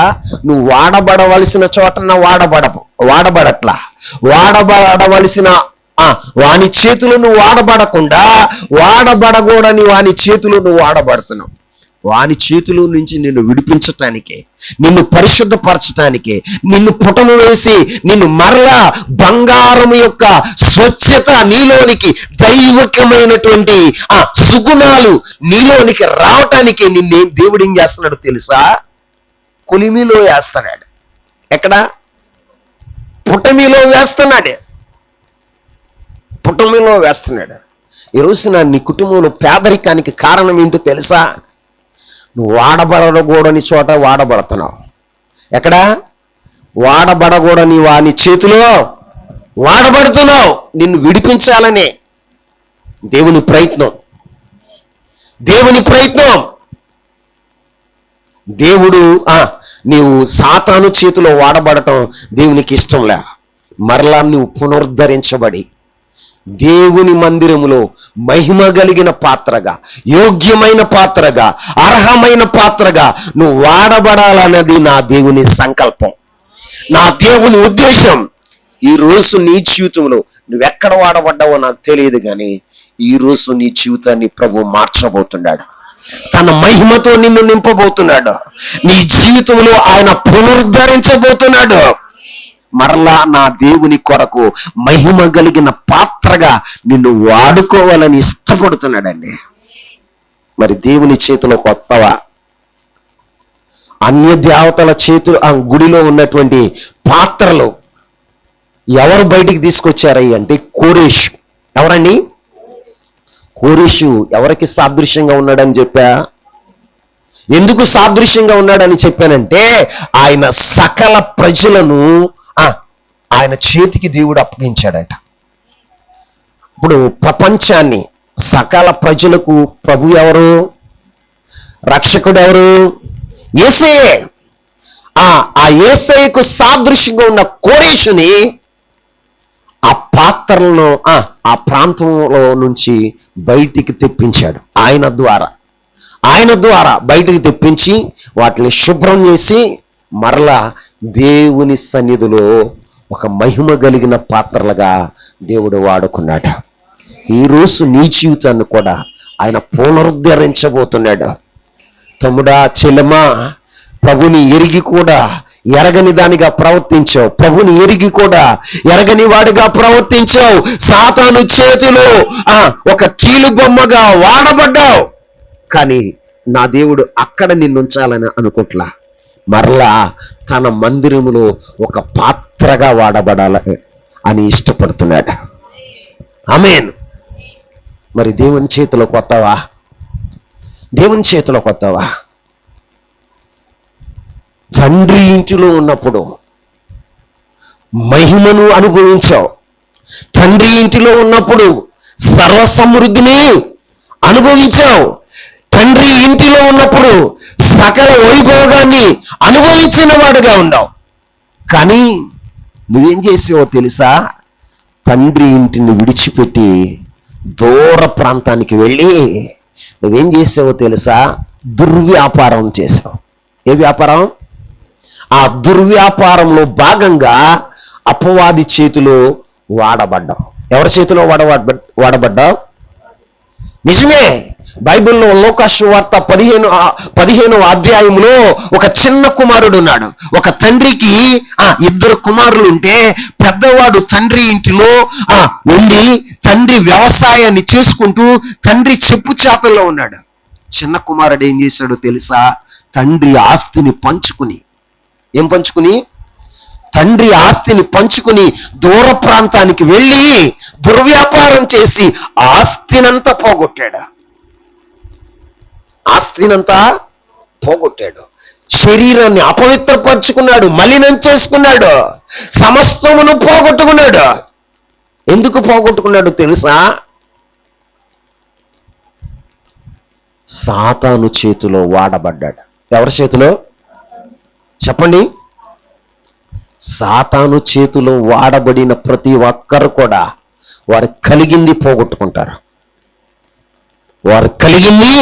నువ్వు వాడబడవలసిన చోటన వాడబడట్లా. వాడబడవలసిన వాని చేతులు నువ్వు వాడబడకుండా, వాడబడకూడని వాని చేతులు నువ్వు వాడబడుతున్నావు. వాని చేతుల నుంచి నిన్ను విడిపించటానికే, నిన్ను పరిశుద్ధపరచటానికే, నిన్ను పుటము వేసి నిన్ను మరలా బంగారం యొక్క స్వచ్ఛత నీలోనికి, దైవికమైనటువంటి సుగుణాలు నీలోనికి రావటానికి నిన్ను దేవుడు ఏం చేస్తున్నాడు తెలుసా? కొలిమిలో వేస్తున్నాడు. ఎక్కడ? పుటమిలో వేస్తున్నాడు. పుటమిలో వేస్తున్నాడు. ఈ రోజున నీ కుటుంబంలో పేదరికానికి కారణం ఏంటో తెలుసా? నువ్వు వాడబడకూడని చోట వాడబడుతున్నావు. ఎక్కడ? వాడబడకూడని వాని చేతిలో వాడబడుతున్నావు. నిన్ను విడిపించాలనే దేవుని ప్రయత్నం. దేవుడు నీవు సాతాను చేతిలో వాడబడటం దేవునికి ఇష్టంలే. మరలా నువ్వు పునరుద్ధరించబడి దేవుని మందిరములో మహిమ కలిగిన పాత్రగా, యోగ్యమైన పాత్రగా, అర్హమైన పాత్రగా నువ్వు వాడబడాలన్నది నా దేవుని సంకల్పం, నా దేవుని ఉద్దేశం. ఈ రోజు నీ జీవితంలో నువ్వెక్కడ వాడబడ్డావో నాకు తెలియదు, కానీ ఈ రోజు నీ జీవితాన్ని ప్రభు మార్చబోతున్నాడు. తన మహిమతో నిన్ను నింపబోతున్నాడు. నీ జీవితంలో ఆయన పునరుద్ధరించబోతున్నాడు. మరలా నా దేవుని కొరకు మహిమ కలిగిన పాత్రగా నిన్ను వాడుకోవాలని ఇష్టపడుతున్నాడండి. మరి దేవుని చేతిలోకి వస్తావా? అన్య దేవతల చేతులు ఆ గుడిలో ఉన్నటువంటి పాత్రలు ఎవరు బయటికి తీసుకొచ్చారయ్యి అంటే కోరేషు. ఎవరండి? కోరేషు ఎవరికి సాదృశ్యంగా ఉన్నాడని చెప్పా? ఎందుకు సాదృశ్యంగా ఉన్నాడని చెప్పానంటే ఆయన సకల ప్రజలను ఆయన చేతికి దేవుడు అప్పగించాడట. ఇప్పుడు ప్రపంచాన్ని, సకల ప్రజలకు ప్రభు ఎవరు? రక్షకుడు ఎవరు? యేసయ్యే. ఆ యేసయ్యకు సాదృశ్యంగా ఉన్న కోరేషుని ఆ పాత్రలను ఆ ప్రాంతంలో నుంచి బయటికి తెప్పించాడు. ఆయన ద్వారా బయటికి తెప్పించి వాటిని శుభ్రం చేసి మరలా దేవుని సన్నిధిలో ఒక మహిమ కలిగిన పాత్రలుగా దేవుడు వాడుకున్నాడు. ఈరోజు నీ జీవితాన్ని కూడా ఆయన పునరుద్ధరించబోతున్నాడు. తమ్ముడా, చెల్లెమా, ప్రభుని ఎరిగి కూడా ఎరగని దానిగా ప్రవర్తించావు. ప్రభుని ఎరిగి కూడా ఎరగని వాడిగా ప్రవర్తించావు. సాతాను చేతిలో ఒక కీలు బొమ్మగా వాడబడ్డావు. కానీ నా దేవుడు అక్కడ నిన్నుంచాలని అనుకుంటలా. మరలా తన మందిరములో ఒక పాత్రగా వాడబడాలని అని ఇష్టపడుతున్నాడు. ఆమేన్. మరి దేవుని చేతిలోకి వస్తావా? దేవుని చేతిలోకి వస్తావా? తండ్రి ఇంటిలో ఉన్నప్పుడు మహిమను అనుభవించావు. తండ్రి ఇంటిలో ఉన్నప్పుడు సర్వసమృద్ధిని అనుభవించావు. తండ్రి ఇంటిలో ఉన్నప్పుడు సకల వైభోగాన్ని అనుభవించిన వాడుగా ఉన్నావు. కానీ నువ్వేం చేసావో తెలుసా? తండ్రి ఇంటిని విడిచిపెట్టి దూర ప్రాంతానికి వెళ్ళి నువ్వేం చేసావో తెలుసా? దుర్వ్యాపారం చేసావు. ఏ వ్యాపారం? ఆ దుర్వ్యాపారంలో భాగంగా అపవాది చేతిలో వాడబడ్డావు. ఎవరి చేతిలో వాడబడ్డావు? నిజమే. బైబిల్లో లోకాసు వార్త 15వ అధ్యాయంలో ఒక చిన్న కుమారుడు ఉన్నాడు. ఒక తండ్రికి 2 కుమారులు ఉంటే పెద్దవాడు తండ్రి ఇంటిలో ఉండి తండ్రి వ్యవసాయాన్ని చేసుకుంటూ తండ్రి చెప్పు చేతల్లో ఉన్నాడు. చిన్న కుమారుడు ఏం చేశాడో తెలుసా? తండ్రి ఆస్తిని పంచుకుని తండ్రి ఆస్తిని పంచుకుని దూర ప్రాంతానికి వెళ్ళి దుర్వ్యాపారం చేసి ఆస్తినంతా పోగొట్టాడు. శరీరాన్ని అపవిత్రపరుచుకున్నాడు, మలినం చేసుకున్నాడు, సమస్తమును పోగొట్టుకున్నాడు. ఎందుకు పోగొట్టుకున్నాడు తెలుసా? సాతాను చేతిలో వాడబడ్డాడు. ఎవరి చేతిలో చెప్పండి? సాతాను చేతిలో వాడబడిన ప్రతి ఒక్కరు కూడా వారు కలిగింది పోగొట్టుకుంటారు. వారు కలిగింది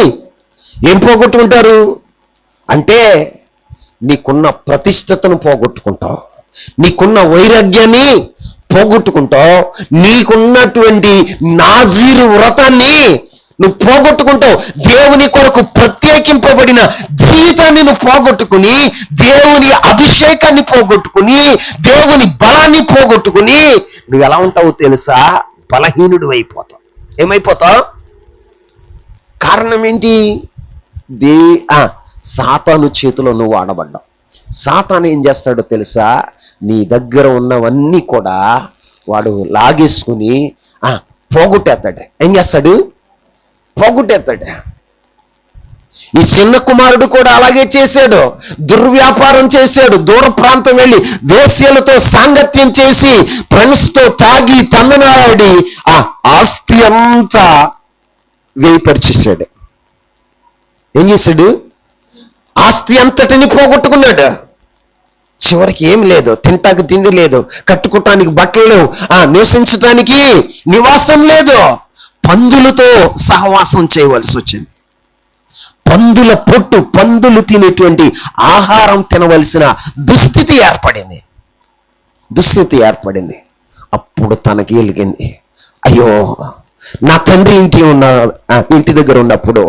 ఏం పోగొట్టుకుంటారు అంటే నీకున్న ప్రతిష్టతను పోగొట్టుకుంటావు, నీకున్న వైరాగ్యాన్ని పోగొట్టుకుంటావు, నీకున్నటువంటి నాజీరు వ్రతాన్ని నువ్వు పోగొట్టుకుంటావు. దేవుని కొరకు ప్రత్యేకింపబడిన జీవితాన్ని నువ్వు పోగొట్టుకుని, దేవుని అభిషేకాన్ని పోగొట్టుకుని, దేవుని బలాన్ని పోగొట్టుకుని నువ్వు ఎలా ఉంటావో తెలుసా? బలహీనుడు అయిపోతావు. ఏమైపోతావు? కారణం ఏంటి? సాతాను చేతిలో నువ్వు వాడబడ్డావు. సాతాను ఏం చేస్తాడో తెలుసా? నీ దగ్గర ఉన్నవన్నీ కూడా వాడు లాగేసుకుని పోగొట్టేస్తాడు. ఏం చేస్తాడు? పోగొట్టేస్తాడు. ఈ చిన్న కుమారుడు కూడా అలాగే చేశాడు. దుర్వ్యాపారం చేశాడు. దూర ప్రాంతం వెళ్ళి వేశ్యలతో సాంగత్యం చేసి ఫ్రెండ్స్తో తాగి తందనాడి ఆ ఆస్తి అంతా వేయపరిచేశాడు. ఏం చేశాడు? ఆస్తి అంతటిని పోగొట్టుకున్నాడు. చివరికి ఏం లేదు, తింటానికి తిండి లేదు, కట్టుకోవటానికి బట్టలు లేవు, నివసించటానికి నివాసం లేదు. పందులతో సహవాసం చేయవలసి వచ్చింది. పందుల పొట్టు, పందులు తినేటువంటి ఆహారం తినవలసిన దుస్థితి ఏర్పడింది. అప్పుడు తనకి ఎలిగింది, అయ్యో నా తండ్రి ఇంటి దగ్గర ఉన్నప్పుడు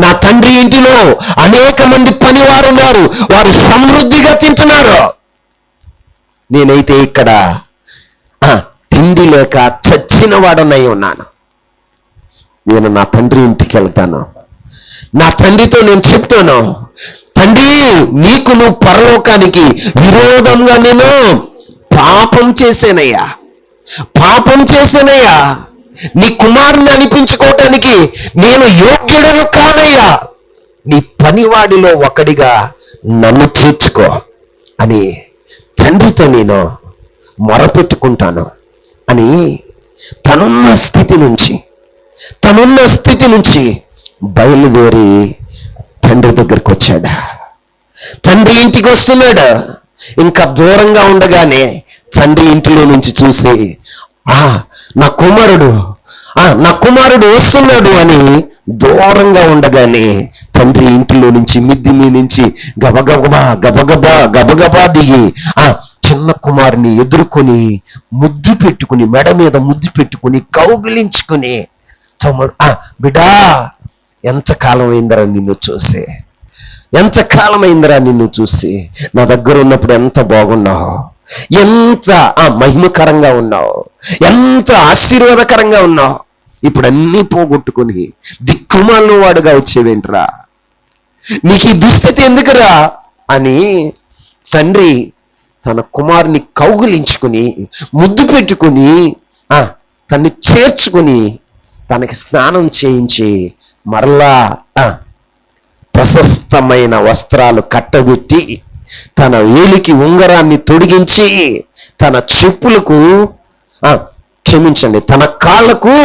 నా తండ్రి ఇంటిలో అనేక మంది పనివారు ఉన్నారు, వారు సమృద్ధిగా తింటున్నారు. నేనైతే ఇక్కడ తిండి లేక చచ్చిన వాడనై ఉన్నాను. నేను నా తండ్రి ఇంటికి వెళ్తాను. నా తండ్రితో నేను చెప్తాను, తండ్రి నీకు నువ్వు పరలోకానికి విరోధంగా నేను పాపం చేశానయ్యా. నీ కుమారుని అనిపించుకోవటానికి నేను యోగ్యుడను కానయ్యా. నీ పనివాడిలో ఒకడిగా నన్ను చేర్చుకో అని తండ్రితో నేను మొరపెట్టుకుంటాను అని తనున్న స్థితి నుంచి బయలుదేరి తండ్రి దగ్గరికి వచ్చాడు. తండ్రి ఇంటికి వస్తున్నాడు. ఇంకా దూరంగా ఉండగానే తండ్రి ఇంటిలో నుంచి చూసి నా కుమారుడు వస్తున్నాడు అని దూరంగా ఉండగానే తండ్రి ఇంటిలో నుంచి మిద్ది మీ నుంచి గబగబా దిగి చిన్న కుమారుని ఎదుర్కొని ముద్దు పెట్టుకుని, మెడ మీద ముద్దు పెట్టుకుని కౌగిలించుకుని, తమ్ముడు బిడ్డా ఎంతకాలం అయిందిరా నిన్ను చూసి, నా దగ్గర ఉన్నప్పుడు ఎంత బాగున్నావు, ఎంత మహిమకరంగా ఉన్నావు, ఎంత ఆశీర్వాదకరంగా ఉన్నావు, ఇప్పుడు అన్నీ పోగొట్టుకుని దిక్కుమాలిన వాడుగా వచ్చేవేంట్రా, నీకు ఈ దుస్థితి ఎందుకురా అని తండ్రి తన కుమారుని కౌగిలించుకుని ముద్దు పెట్టుకుని తన్ని చేర్చుకుని తనకి స్నానం చేయించి మరలా ప్రశస్తమైన వస్త్రాలు కట్టబెట్టి తన వేలికి ఉంగరాన్ని తొడిగించి తన చెప్పులకు తన కాళ్ళకు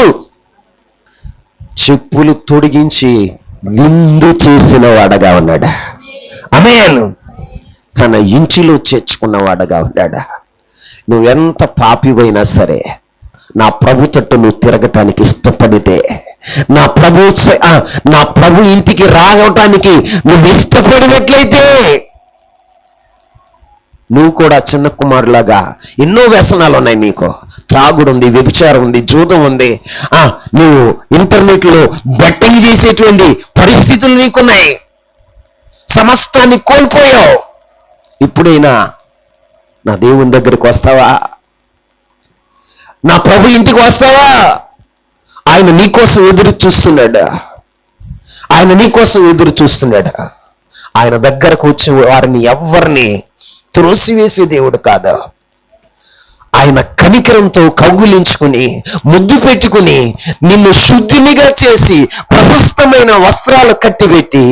చెప్పులు తొడిగించి విందు చేసిన వాడగా ఉన్నాడా? ఆమేన్. తన ఇంటిలో చేర్చుకున్నవాడగా ఉన్నాడా? నువ్వెంత పాపివైనా సరే నా ప్రభు తట్టు నువ్వు తిరగటానికి ఇష్టపడితే, నా ప్రభు ఇంటికి రావటానికి నువ్వు ఇష్టపడినట్లయితే, నువ్వు కూడా చిన్న కుమారులాగా ఎన్నో వ్యసనాలు ఉన్నాయి. నీకు త్రాగుడు ఉంది, వ్యభిచారం ఉంది, జూదం ఉంది, నువ్వు ఇంటర్నెట్లో బెట్టింగ్ చేసేటువంటి పరిస్థితులు నీకున్నాయి. సమస్తాన్ని కోల్పోయావు. ఇప్పుడైనా నా దేవుని దగ్గరికి వస్తావా? నా ప్రభు ఇంటికి వస్తావా? ఆయన నీకోసం ఎదురు చూస్తున్నాడు. ఆయన దగ్గరకు వచ్చే వారిని ఎవరిని త్రోసివేసే దేవుడు కాదు. ఆయన కనికరంతో కౌగులించుకుని ముద్దు పెట్టుకుని నిన్ను శుద్ధినిగా చేసి ప్రశస్తమైన వస్త్రాలు కట్టిపెట్టి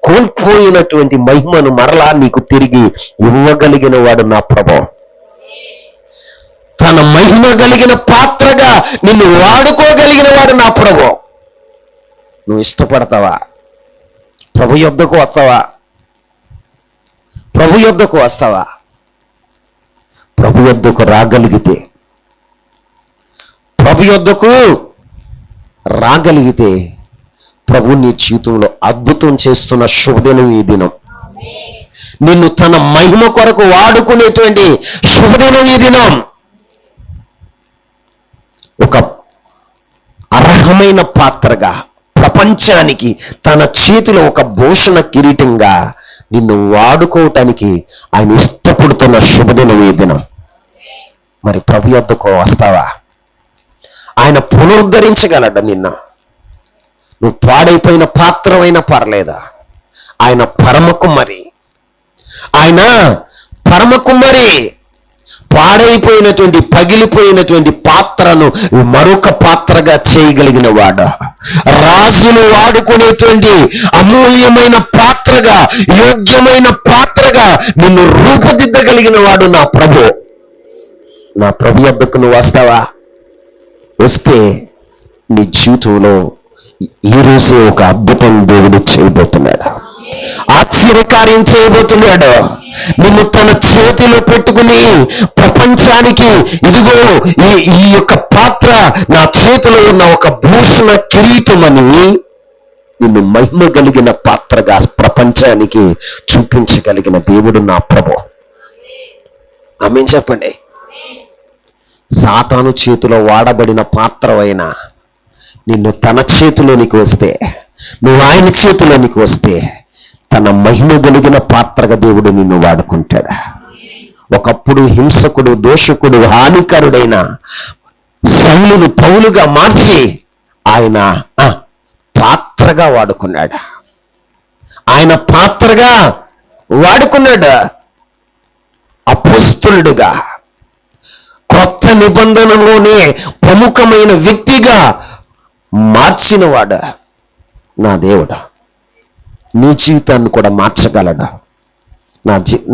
కోల్పోయినటువంటి మహిమను మరలా నీకు తిరిగి ఇవ్వగలిగిన వాడు నా ప్రభువు. తన మహిమ కలిగిన పాత్రగా నిన్ను వాడుకోగలిగిన వాడు నా ప్రభువు. నువ్వు ఇష్టపడతావా? ప్రభు యొద్దకు వస్తావా? ప్రభు యొద్దకు రాగలిగితే ప్రభు నీ జీవితంలో అద్భుతం చేస్తున్న శుభదినం ఈ దినం. నిన్ను తన మహిమ కొరకు వాడుకునేటువంటి శుభదినం ఈ దినం. ఒక అర్హమైన పాత్రగా ప్రపంచానికి తన చేతిలో ఒక భూషణ కిరీటంగా నిన్ను వాడుకోవటానికి ఆయన ఇష్టపడుతున్న శుభదినం ఈ దినం. మరి ప్రభు యొద్దకు వస్తావా? ఆయన పునరుద్ధరించగలడు నిన్ను. నువ్వు పాడైపోయిన పాత్రమైనా పర్లేదా, ఆయన పరమ కుమ్మరి, ఆయన పరమ కుమ్మరి. పాడైపోయినటువంటి పగిలిపోయినటువంటి పాత్రను మరొక పాత్రగా చేయగలిగిన వాడు, రాజులు వాడుకునేటువంటి అమూల్యమైన పాత్రగా, యోగ్యమైన పాత్రగా నిన్ను రూపుదిద్దగలిగిన వాడు నా ప్రభు. నా ప్రభు యొద్దకు నువ్వు వస్తావా? వస్తే నీ జీవితంలో ఈ రోజే ఒక అద్భుతం దేవుడు చేయబోతున్నాడు, ఆశ్చర్యకార్యం చేయబోతున్నాడు. నిన్ను తన చేతిలో పెట్టుకుని ప్రపంచానికి, ఇదిగో ఈ యొక్క పాత్ర నా చేతిలో ఉన్న ఒక భూషణ కిరీటమని నిన్ను మహిమ కలిగిన పాత్రగా ప్రపంచానికి చూపించగలిగిన దేవుడు నా ప్రభు. ఆమేన్ చెప్పండి. సాతాను చేతిలో వాడబడిన పాత్రవైనా నిన్ను తన చేతిలోనికి వస్తే, నువ్వు ఆయన చేతిలోనికి వస్తే, తన మహిమ కలిగిన పాత్రగా దేవుడు నిన్ను వాడుకుంటాడు. ఒకప్పుడు హింసకుడు, దోషకుడు, హానికరుడైన సౌలును పౌలుగా మార్చి ఆయన పాత్రగా వాడుకున్నాడు. ఆయన పాత్రగా వాడుకున్నాడు. అపోస్తలుడుగా, కొత్త నిబంధనలోనే ప్రముఖమైన వ్యక్తిగా మార్చినవాడు నా దేవుడు. నీ జీవితాన్ని కూడా మార్చగలడు.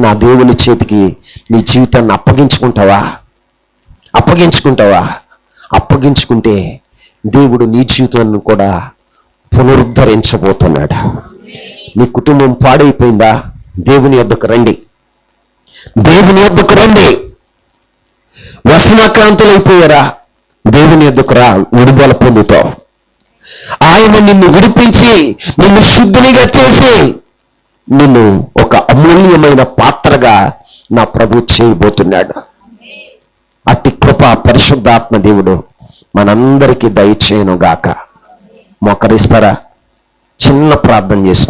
నా దేవుని చేతికి నీ జీవితాన్ని అప్పగించుకుంటావా? అప్పగించుకుంటే దేవుడు నీ జీవితాన్ని కూడా పునరుద్ధరించబోతున్నాడు. నీ కుటుంబం పాడైపోయిందా? దేవుని యొద్దకు రండి. వ్యసనాక్రాంతులైపోయారా? దేవుని యొద్దకు రా, విడుదల పొందుతావు. ఆయన నిన్ను విడిపించి, నిన్ను శుద్ధినిగా చేసి, నిన్ను ఒక అమూల్యమైన పాత్రగా నా ప్రభు చేయబోతున్నాడు. అట్టి కృప పరిశుద్ధాత్మ దేవుడు మనందరికీ దయచేయును గాక. మోకరిస్తారా? చిన్న ప్రార్థన చేసుకుంటాం.